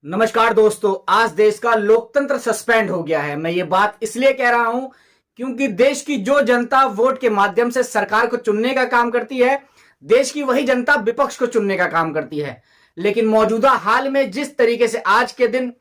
नमस्कार दोस्तों, आज देश का लोकतंत्र सस्पेंड हो गया है। मैं ये बात इसलिए कह रहा हूं क्योंकि देश की जो जनता वोट के माध्यम से सरकार को चुनने का काम करती है, देश की वही जनता विपक्ष को चुनने का काम करती है। लेकिन मौजूदा हाल में जिस तरीके से आज के दिन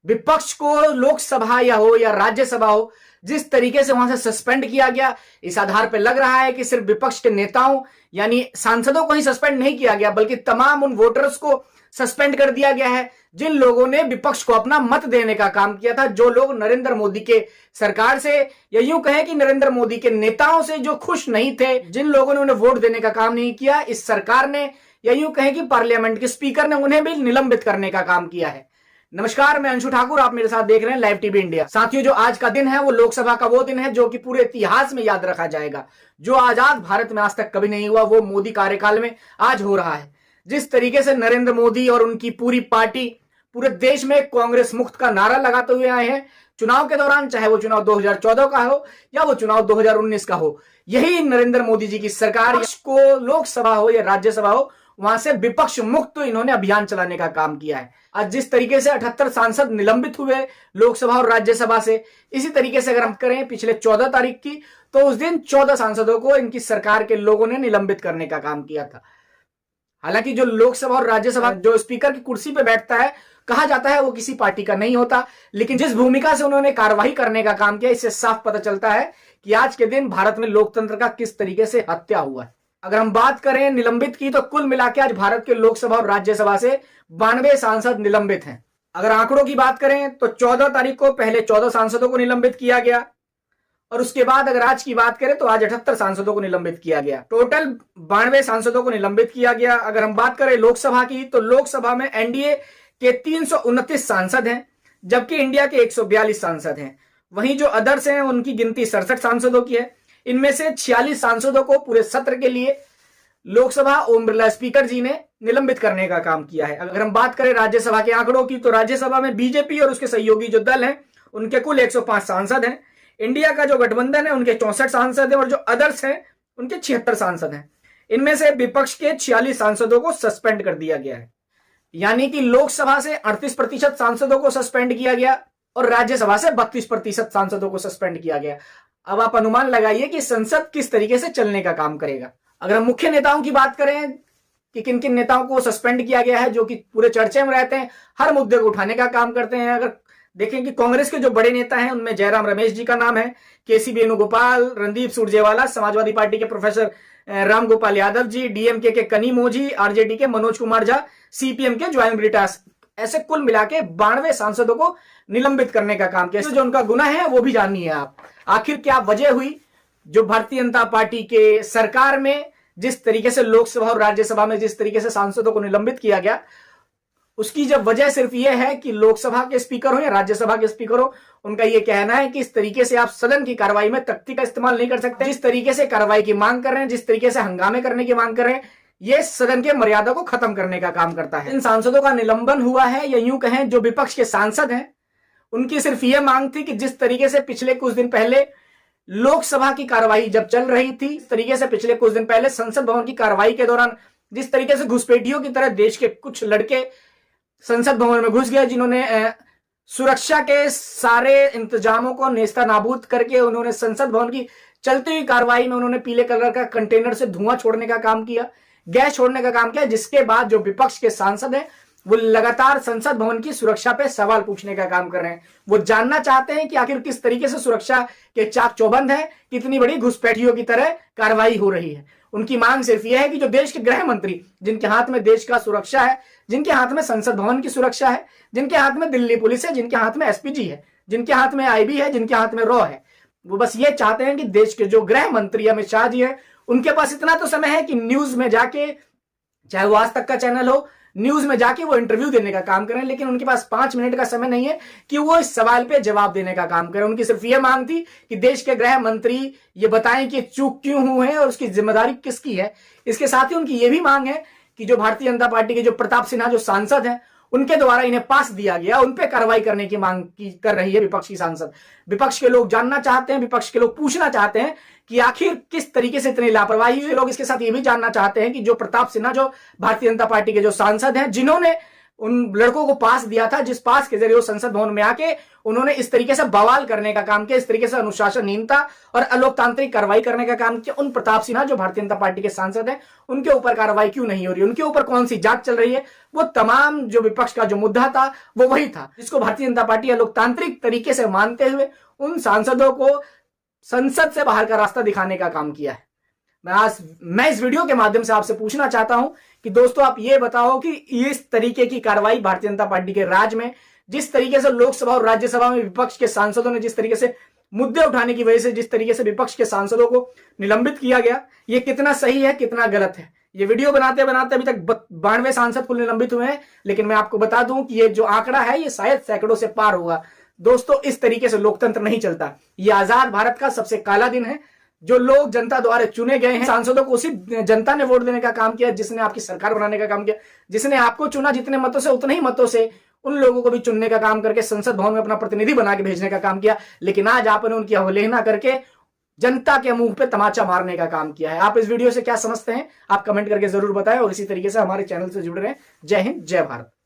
विपक्ष को लोकसभा या हो या राज्यसभा हो, जिस तरीके से वहां से सस्पेंड किया गया, इस आधार पर लग रहा है कि सिर्फ विपक्ष के नेताओं यानी सांसदों को ही सस्पेंड नहीं किया गया, बल्कि तमाम उन वोटर्स को सस्पेंड कर दिया गया है जिन लोगों ने विपक्ष को अपना मत देने का काम किया था। जो लोग नरेंद्र मोदी के सरकार से या यूं कहें कि नरेंद्र मोदी के नेताओं से जो खुश नहीं थे, जिन लोगों ने उन्हें वोट देने का काम नहीं किया, इस सरकार ने या यूं कहें कि पार्लियामेंट के स्पीकर ने उन्हें भी निलंबित करने का काम किया है। नमस्कार, मैं अंशु ठाकुर, आप मेरे साथ देख रहे हैं लाइव टीवी इंडिया। साथियों, जो आज का दिन है वो लोकसभा का वो दिन है जो कि पूरे इतिहास में याद रखा जाएगा। जो आजाद भारत में आज तक कभी नहीं हुआ, वो मोदी कार्यकाल में आज हो रहा है। जिस तरीके से नरेंद्र मोदी और उनकी पूरी पार्टी पूरे देश में कांग्रेस मुक्त का नारा लगाते हुए आए हैं चुनाव के दौरान, चाहे वो चुनाव 2014 का हो या वो चुनाव 2019 का हो, यही नरेंद्र मोदी जी की सरकार को लोकसभा हो या राज्यसभा हो, वहां से विपक्ष मुक्त तो इन्होंने अभियान चलाने का काम किया है। आज जिस तरीके से 78 सांसद निलंबित हुए लोकसभा और राज्यसभा से, इसी तरीके से अगर हम करें पिछले 14 तारीख की, तो उस दिन 14 सांसदों को इनकी सरकार के लोगों ने निलंबित करने का काम किया था। हालांकि जो लोकसभा और राज्यसभा जो स्पीकर की कुर्सी पे बैठता है, कहा जाता है वो किसी पार्टी का नहीं होता, लेकिन जिस भूमिका से उन्होंने कार्रवाई करने का काम किया, इससे साफ पता चलता है कि आज के दिन भारत में लोकतंत्र का किस तरीके से हत्या हुआ है। अगर हम बात करें निलंबित की, तो कुल मिलाकर आज भारत के लोकसभा और राज्यसभा से 92 सांसद निलंबित हैं। अगर आंकड़ों की बात करें तो 14 तारीख को पहले 14 सांसदों को निलंबित किया गया और उसके बाद अगर आज की बात करें तो आज 78 सांसदों को निलंबित किया गया। टोटल 92 सांसदों को निलंबित किया गया। अगर हम बात करें लोकसभा की, तो लोकसभा में एनडीए के 329 सांसद हैं, जबकि इंडिया के 142 सांसद हैं। वहीं जो अदर्स हैं उनकी गिनती 67 सांसदों की है। इनमें से 46 सांसदों को पूरे सत्र के लिए लोकसभा ओम बिरला स्पीकर जी ने निलंबित करने का काम किया है। अगर हम बात करें राज्यसभा के आंकड़ों की, तो राज्यसभा में बीजेपी और उसके सहयोगी जो दल हैं उनके कुल 105 सांसद हैं। इंडिया का जो गठबंधन है उनके 64 सांसद हैं और जो अदर्स हैं उनके 76 सांसद हैं। इनमें से विपक्ष के 46 सांसदों को सस्पेंड कर दिया गया है, यानी कि लोकसभा से 38% सांसदों को सस्पेंड किया गया और राज्यसभा से 32% सांसदों को सस्पेंड किया गया। अब आप अनुमान लगाइए कि संसद किस तरीके से चलने का काम करेगा। अगर हम मुख्य नेताओं की बात करें कि किन किन नेताओं को सस्पेंड किया गया है, जो कि पूरे चर्चे में रहते हैं, हर मुद्दे को उठाने का काम करते हैं। अगर देखें कि कांग्रेस के जो बड़े नेता हैं उनमें जयराम रमेश जी का नाम है, केसी वेणुगोपाल, रणदीप सुरजेवाला, समाजवादी पार्टी के प्रोफेसर रामगोपाल यादव जी, डीएमके के कनीमोझी, आरजेडी के मनोज कुमार झा, सीपीएम के जॉयन ब्रिटास, ऐसे कुल मिला के 92 सांसदों को निलंबित करने का काम किया। जो उनका गुना है वो भी जानिए आप। आखिर क्या वजह हुई जो भारतीय जनता पार्टी के सरकार में जिस तरीके से लोकसभा और राज्यसभा में जिस तरीके से सांसदों को निलंबित किया गया, उसकी जब वजह सिर्फ यह है कि लोकसभा के स्पीकर हो या राज्यसभा के स्पीकर हो, उनका यह कहना है कि इस तरीके से आप सदन की कार्रवाई में तख्ती का इस्तेमाल नहीं कर सकते। जिस तरीके से कार्रवाई की मांग कर रहे हैं, जिस तरीके से हंगामे करने की मांग कर रहे हैं, यह सदन के मर्यादा को खत्म करने का काम करता है। इन सांसदों का निलंबन हुआ है, या यूं कहें जो विपक्ष के सांसद हैं उनकी सिर्फ यह मांग थी कि जिस तरीके से पिछले कुछ दिन पहले लोकसभा की कार्रवाई जब चल रही थी, इस तरीके से पिछले कुछ दिन पहले संसद भवन की कार्रवाई के दौरान जिस तरीके से घुसपैठियों की तरह देश के कुछ लड़के संसद भवन में घुस गए, जिन्होंने सुरक्षा के सारे इंतजामों को नेस्ता नाबूद करके उन्होंने संसद भवन की चलती हुई कार्रवाई में उन्होंने पीले कलर का कंटेनर से धुआं छोड़ने का काम किया, गैस छोड़ने का काम किया, जिसके बाद जो विपक्ष के सांसद हैं वो लगातार संसद भवन की सुरक्षा पे सवाल पूछने का काम कर रहे हैं। वो जानना चाहते हैं कि आखिर किस तरीके से सुरक्षा के चाक चौबंद है, कितनी बड़ी घुसपैठियों की तरह कार्रवाई हो रही है। उनकी मांग सिर्फ यह है कि जो देश के गृह मंत्री, जिनके हाथ में देश का सुरक्षा है, जिनके हाथ में संसद भवन की सुरक्षा है, जिनके हाथ में दिल्ली पुलिस है, जिनके हाथ में एसपीजी है, जिनके हाथ में आईबी है, जिनके हाथ में रॉ है, वो बस ये चाहते हैं कि देश के जो गृह मंत्री अमित शाह जी है, उनके पास इतना तो समय है कि न्यूज में जाके, चाहे वो आज तक का चैनल हो, न्यूज में जाके वो इंटरव्यू देने का काम करें, लेकिन उनके पास 5 मिनट का समय नहीं है कि वो इस सवाल पे जवाब देने का काम करें। उनकी सिर्फ ये मांग थी कि देश के गृह मंत्री ये बताएं कि चूक क्यों हुए हैं और उसकी जिम्मेदारी किसकी है। इसके साथ ही उनकी ये भी मांग है कि जो भारतीय जनता पार्टी के जो प्रताप सिन्हा जो सांसद हैं, उनके द्वारा इन्हें पास दिया गया, उन पे कार्रवाई करने की मांग कर रही है विपक्ष की सांसद। विपक्ष के लोग जानना चाहते हैं, विपक्ष के लोग पूछना चाहते हैं कि आखिर किस तरीके से इतनी लापरवाही हुई। लोग इसके साथ ये भी जानना चाहते हैं कि जो प्रताप सिन्हा जो भारतीय जनता पार्टी के जो सांसद हैं, जिन्होंने उन लड़कों को पास दिया था, जिस पास के जरिए वो संसद भवन में आके उन्होंने इस तरीके से बवाल करने का काम किया, इस तरीके से अनुशासनहीनता और अलोकतांत्रिक कार्रवाई करने का काम किया। उन प्रताप सिन्हा जो भारतीय जनता पार्टी के सांसद हैं, उनके ऊपर कार्रवाई क्यों नहीं हो रही, उनके ऊपर कौन सी जांच चल रही है? वो तमाम जो विपक्ष का जो मुद्दा था वो वही था, जिसको भारतीय जनता पार्टी अलोकतांत्रिक तरीके से मानते हुए उन सांसदों को संसद से बाहर का रास्ता दिखाने का काम किया है। मैं इस वीडियो के माध्यम से आपसे पूछना चाहता हूं कि दोस्तों, आप ये बताओ कि इस तरीके की कार्रवाई भारतीय जनता पार्टी के राज में, जिस तरीके से लोकसभा और राज्यसभा में विपक्ष के सांसदों ने जिस तरीके से मुद्दे उठाने की वजह से जिस तरीके से विपक्ष के सांसदों को निलंबित किया गया, ये कितना सही है, कितना गलत है? ये वीडियो बनाते बनाते अभी तक 92 सांसद कुल निलंबित हुए हैं, लेकिन मैं आपको बता दूं कि ये जो आंकड़ा है ये शायद सैकड़ों से पार होगा। दोस्तों, इस तरीके से लोकतंत्र नहीं चलता। ये आजाद भारत का सबसे काला दिन है। जो लोग जनता द्वारा चुने गए हैं सांसदों को उसी जनता ने वोट देने का काम किया, जिसने आपकी सरकार बनाने का काम किया, जिसने आपको चुना जितने मतों से उतने ही मतों से उन लोगों को भी चुनने का काम करके संसद भवन में अपना प्रतिनिधि बना के भेजने का काम किया। लेकिन आज आपने उनकी अवहेलना करके जनता के मुंह पे तमाचा मारने का काम किया है। आप इस वीडियो से क्या समझते हैं? आप कमेंट करके जरूर बताएं और इसी तरीके से हमारे चैनल से जुड़े रहें। जय हिंद, जय भारत।